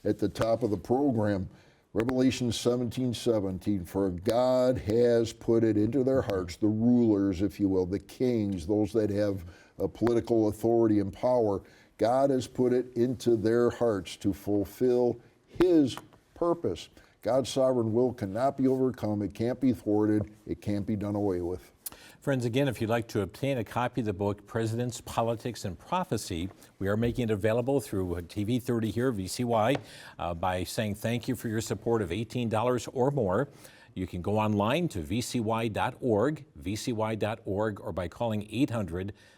S3: at the top of the program. Revelation 17:17, for God has put it into their hearts, the rulers, if you will, the kings, those that have political authority and power. God has put it into their hearts to fulfill His purpose. God's sovereign will cannot be overcome. It can't be thwarted. It can't be done away with.
S2: Friends, again, if you'd like to obtain a copy of the book, Presidents, Politics, and Prophecy, we are making it available through TV 30 here, VCY, by saying thank you for your support of $18 or more. You can go online to vcy.org, or by calling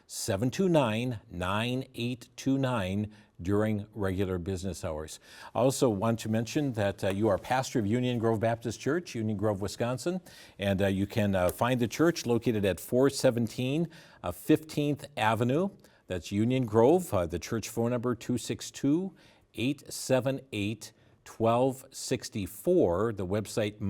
S2: 800-729-9829 during regular business hours. I also want to mention that you are pastor of Union Grove Baptist Church, Union Grove, Wisconsin, and you can find the church located at 417 15th Avenue. That's Union Grove. The church phone number 262-878-1264. The website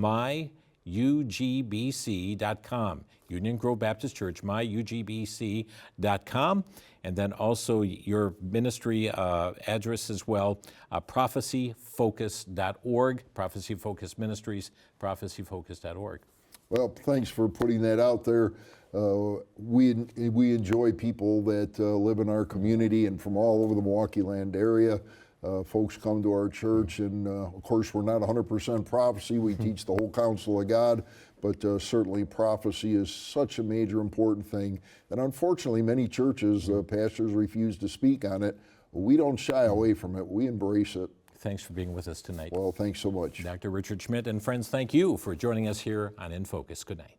S2: myugbc.com. Union Grove Baptist Church, myugbc.com. And then also your ministry address as well, prophecyfocus.org, Prophecy Focus Ministries, prophecyfocus.org.
S3: Well, thanks for putting that out there. We enjoy people that live in our community and from all over the Milwaukee land area. Folks come to our church, and of course we're not 100% prophecy. We teach the whole counsel of God, but certainly prophecy is such a major important thing that unfortunately many churches, pastors refuse to speak on it. We don't shy away from it. We embrace it.
S2: Thanks for being with us tonight.
S3: Well, thanks so much.
S2: Dr. Richard Schmidt and friends, thank you for joining us here on inFocus. Good night.